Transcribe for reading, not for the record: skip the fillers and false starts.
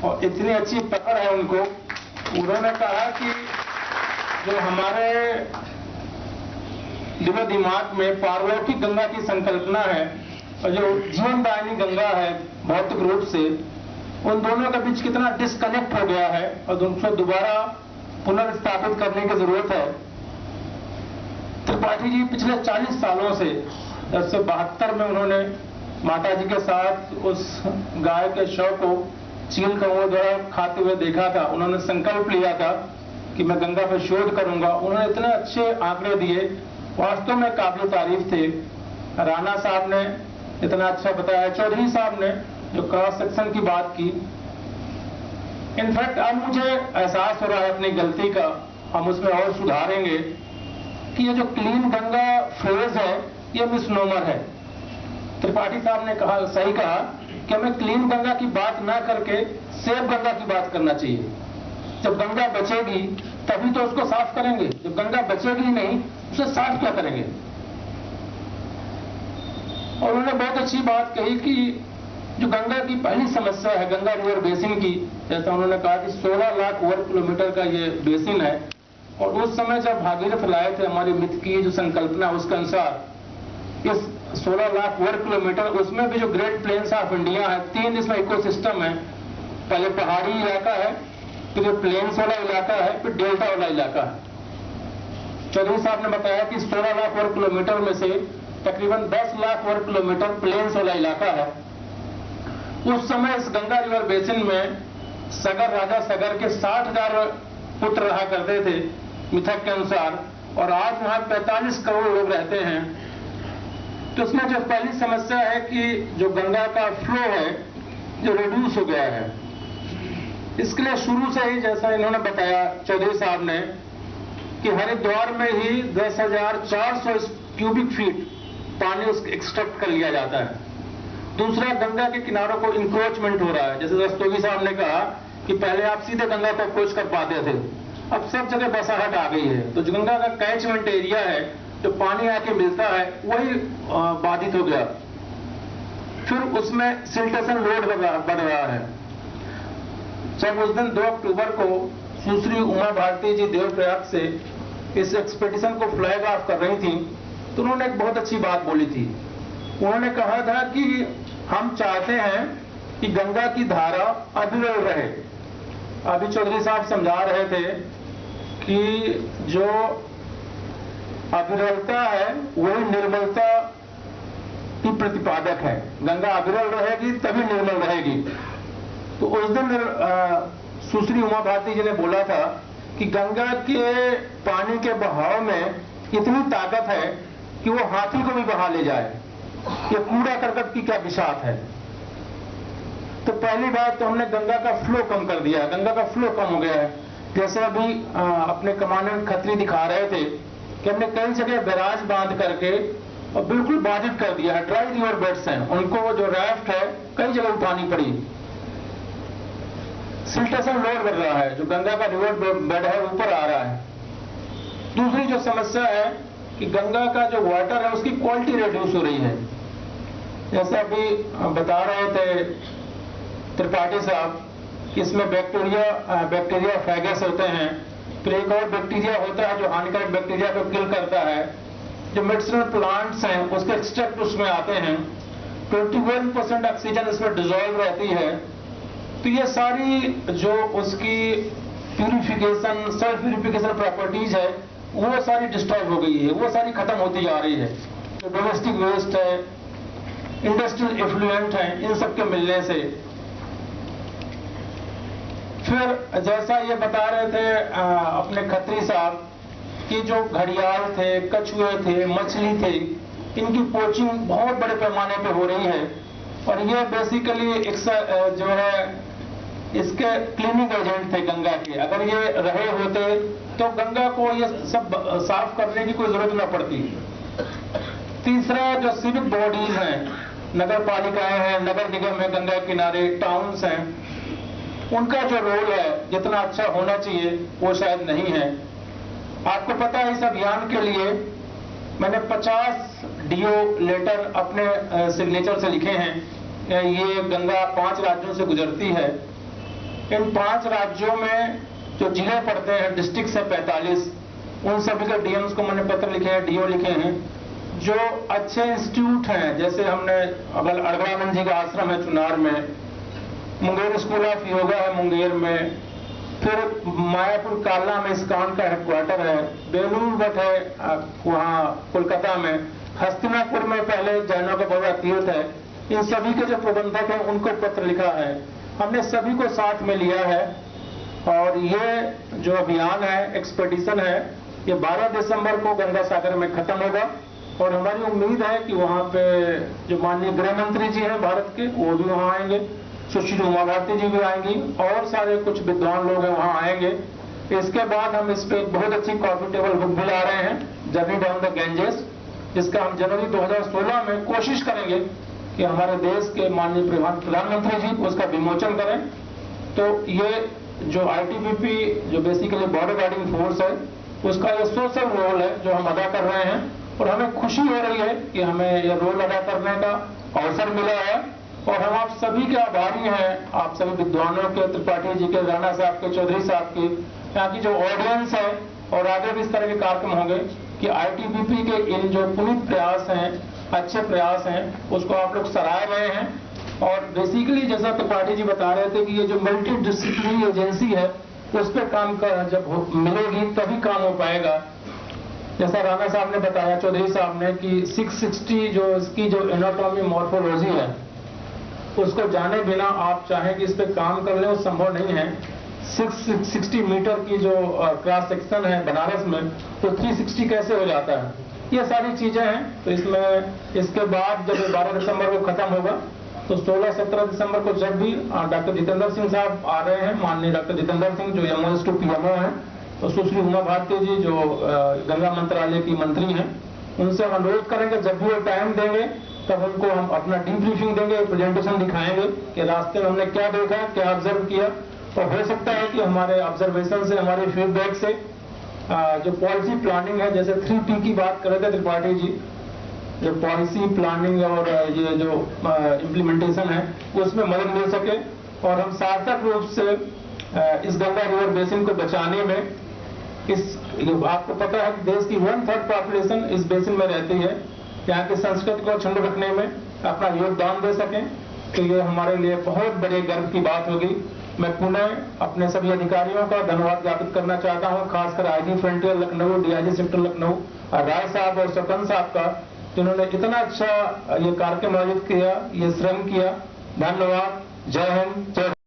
और इतनी अच्छी पकड़ है उनको। उन्होंने कहा कि जो हमारे दिलो दिमाग में पारलौकिक गंगा की संकल्पना है और जो जीवनदायिनी गंगा है भौतिक रूप से, उन दोनों के बीच कितना डिस्कनेक्ट हो गया है और उनको दोबारा पुनर्स्थापित करने की जरूरत है। त्रिपाठी जी पिछले 40 सालों से 1972 में उन्होंने माता जी के साथ उस गाय के शव को चील कौओं द्वारा खाते हुए देखा था। उन्होंने संकल्प लिया था कि मैं गंगा पर शोध करूंगा। उन्होंने इतने अच्छे आंकड़े दिए, वास्तव में काबिल तारीफ थे। राणा साहब ने इतना अच्छा बताया, चौधरी साहब ने जो क्रॉस सेक्शन की बात की। इनफैक्ट अब मुझे एहसास हो रहा है अपनी गलती का, हम उसमें और सुधारेंगे कि ये जो क्लीन गंगा फ्रेज है ये मिसनोमर है। त्रिपाठी साहब ने कहा, सही कहा कि हमें क्लीन गंगा की बात ना करके सेफ गंगा की बात करना चाहिए। जब गंगा बचेगी तभी तो उसको साफ करेंगे, जब गंगा बचेगी नहीं उसे साफ क्या करेंगे। और उन्होंने बहुत अच्छी बात कही कि जो गंगा की पहली समस्या है गंगा रिवर बेसिन की, जैसा उन्होंने कहा कि 16 लाख वर्ग किलोमीटर का ये बेसिन है। और उस समय जब भागीरथ लाए थे हमारी मिथ की जो संकल्पना, उसके अनुसार इस 16 लाख वर्ग किलोमीटर, उसमें भी जो ग्रेट प्लेन्स ऑफ इंडिया है, 3 इसमें इकोसिस्टम है। पहले पहाड़ी इलाका है, फिर प्लेन्स वाला इलाका है, फिर डेल्टा वाला इलाका है। चौधरी साहब ने बताया कि 16 लाख वर्ग किलोमीटर में से तकरीबन 10 लाख वर्ग किलोमीटर प्लेन्स वाला इलाका है। उस समय इस गंगा रिवर बेसिन में सगर, राजा सगर के 60,000 पुत्र रहा करते थे मिथक के अनुसार, और आज वहां 45 करोड़ लोग रहते हैं। तो इसमें जो पहली समस्या है कि जो गंगा का फ्लो है जो रिड्यूस हो गया है। इसके लिए शुरू से ही, जैसा इन्होंने बताया चौधरी साहब ने, कि हरिद्वार में ही 10,400 क्यूबिक फीट पानी उसको एक्सट्रैक्ट कर लिया जाता है। दूसरा, गंगा के किनारों को इंक्रोचमेंट हो रहा है। जैसे रस्तोगी साहब ने कहा कि पहले आप सीधे गंगा को अप्रोच कर पाते थे, अब सब जगह बसाहट आ गई है। तो जो गंगा का कैचमेंट एरिया है, जो पानी आके मिलता है, वही बाधित हो गया। फिर उसमें सिल्टेशन लोड बढ़ रहा है। जब उस दिन 2 अक्टूबर को सुश्री उमा भारती जी देवप्रयाग से इस एक्सपेडिशन को फ्लैग ऑफ कर रही थी, तो उन्होंने एक बहुत अच्छी बात बोली थी। उन्होंने कहा था कि हम चाहते हैं कि गंगा की धारा अविरल रहे। अभी चौधरी साहब समझा रहे थे कि जो अविरलता है वही निर्मलता की प्रतिपादक है। गंगा अविरल रहेगी तभी निर्मल रहेगी। तो उस दिन सुश्री उमा भारती जी ने बोला था कि गंगा के पानी के बहाव में इतनी ताकत है कि वो हाथी को भी बहा ले जाए। ये कूड़ा करकट की क्या बिसात है। तो पहली बात तो हमने गंगा का फ्लो कम कर दिया है, गंगा का फ्लो कम हो गया है। जैसे अभी अपने कमांडेंट खत्री दिखा रहे थे कि हमने कई जगह बैराज बांध करके और बिल्कुल बाधित कर दिया है। ड्राई रिवर बेड्स हैं, उनको जो राफ्ट है कई जगह उठानी पड़ी। सिल्टेशन लोड बढ़ रहा है, जो गंगा का रिवर बेड है ऊपर आ रहा है। दूसरी जो समस्या है कि गंगा का जो वाटर है उसकी क्वालिटी रिड्यूस हो रही है। जैसे अभी बता रहे थे त्रिपाठी साहब कि इसमें बैक्टीरिया फैगस होते हैं, फिर एक और बैक्टीरिया होता है जो हानिकारक बैक्टीरिया को किल करता है। जो मेडिसिनल प्लांट्स हैं उसके एक्सट्रैक्ट उसमें आते हैं। 21% ऑक्सीजन इसमें डिजोल्व रहती है। तो ये सारी जो उसकी प्यूरिफिकेशन, सेल्फ प्यूरिफिकेशन प्रॉपर्टीज है वो सारी डिस्टर्ब हो गई है, वो सारी खत्म होती जा रही है। तो डोमेस्टिक वेस्ट है, इंडस्ट्रियल एफ्लुएंट है, इन सब के मिलने से। फिर जैसा ये बता रहे थे अपने खत्री साहब कि जो घड़ियाल थे, कछुए थे, मछली थे, इनकी पोचिंग बहुत बड़े पैमाने पे हो रही है। और ये बेसिकली एक जो है इसके क्लीनिंग एजेंट थे गंगा के। अगर ये रहे होते तो गंगा को ये सब साफ करने की कोई जरूरत न पड़ती। तीसरा, जो सिविक बॉडीज हैं, नगर पालिकाएं हैं, नगर निगम है, गंगा किनारे टाउन्स हैं, उनका जो रोल है जितना अच्छा होना चाहिए वो शायद नहीं है। आपको पता है इस अभियान के लिए मैंने 50 डीओ लेटर अपने सिग्नेचर से लिखे हैं। ये गंगा 5 राज्यों से गुजरती है इन 5 राज्यों में जो जिले पड़ते हैं, डिस्ट्रिक्ट से 45, उन सभी के डीएम्स को मैंने पत्र लिखे हैं, डीओ लिखे हैं। जो अच्छे इंस्टीट्यूट हैं, जैसे हमने अगर अड़गड़ानंद जी का आश्रम है चुनार में, मुंगेर स्कूल ऑफ योगा है मुंगेर में, फिर मायापुर कालना में इस्कॉन का हेडक्वार्टर है, बेलूर मठ है वहाँ कोलकाता में, हस्तिनापुर में पहले जैनों का बड़ा तीर्थ है। इन सभी के जो प्रबंधक हैं उनको पत्र लिखा है, हमने सभी को साथ में लिया है। और ये जो अभियान है, एक्सपेडिशन है, ये 12 दिसंबर को गंगा सागर में खत्म होगा। और हमारी उम्मीद है कि वहाँ पे जो माननीय गृह मंत्री जी हैं भारत के, वो भी वहाँ आएंगे, सुश्री उमा भारती जी भी आएंगी, और सारे कुछ विद्वान लोग हैं वहाँ आएंगे। इसके बाद हम इस पे एक बहुत अच्छी कॉफी टेबल बुक भी ला रहे हैं, जर्नी डाउन द गैंजेस, जिसका हम जनवरी 2016 में कोशिश करेंगे कि हमारे देश के माननीय प्रधानमंत्री जी उसका विमोचन करें। तो ये जो आईटीबीपी जो बेसिकली बॉर्डर गार्डिंग फोर्स है, उसका ये सोशल रोल है जो हम अदा कर रहे हैं, और हमें खुशी हो रही है कि हमें ये रोल अदा करने का अवसर मिला है। और हम आप सभी के आभारी हैं, आप सभी विद्वानों के, त्रिपाठी जी के, राणा साहब के, चौधरी साहब के, यहाँ की जो ऑडियंस है, और आगे भी इस तरह के कार्यक्रम होंगे कि आईटीबीपी के इन जो पुनीत प्रयास हैं, अच्छे प्रयास हैं, उसको आप लोग सराह रहे हैं। और बेसिकली जैसा त्रिपाठी जी बता रहे थे कि ये जो मल्टी डिसिप्लिनरी एजेंसी है, उस पर काम कर जब मिलेगी तभी काम हो पाएगा। जैसा राणा साहब ने बताया, चौधरी साहब ने, कि 660 जो इसकी जो एनाटॉमी मॉर्फोलॉजी है, उसको जाने बिना आप चाहें कि इस पे काम कर लें, वो संभव नहीं है। 660 मीटर की जो क्रॉस सेक्शन है बनारस में, तो 360 कैसे हो जाता है, ये सारी चीजें हैं। तो इसमें इसके बाद जब 12 दिसंबर को खत्म होगा, तो 16-17 दिसंबर को जब भी डॉक्टर जितेंद्र सिंह साहब आ रहे हैं, माननीय डॉक्टर जितेंद्र सिंह जो एमओएस टू पीएमओ हैं, और सुश्री उमा भारती जी जो गंगा मंत्रालय की मंत्री हैं, उनसे हम अनुरोध करेंगे जब भी वो टाइम देंगे तब उनको हम अपना डीब्रीफिंग देंगे, प्रेजेंटेशन दिखाएंगे कि रास्ते में हमने क्या देखा, क्या ऑब्जर्व किया। और हो सकता है कि हमारे ऑब्जर्वेशन से, हमारे फीडबैक से जो पॉलिसी प्लानिंग है, जैसे 3P की बात कर रहे थे त्रिपाठी जी, जो पॉलिसी प्लानिंग और ये जो इम्प्लीमेंटेशन है, उसमें मदद मिल सके, और हम सार्थक रूप से इस गंगा रिवर बेसिन को बचाने में, आपको पता है कि देश की 1/3 पॉपुलेशन इस बेसिन में रहती है, यहाँ की संस्कृति को अक्षुण्ण रखने में अपना योगदान दे सकें, तो ये हमारे लिए बहुत बड़े गर्व की बात होगी। मैं पुनः अपने सभी अधिकारियों का धन्यवाद ज्ञापित करना चाहता हूँ, खासकर IG frontier Lucknow, DIG sector Lucknow, Rai साहब और सरपंच साहब का, जिन्होंने इतना अच्छा ये कार्यक्रम आयोजित किया, ये श्रम किया। धन्यवाद। जय हिंद, जय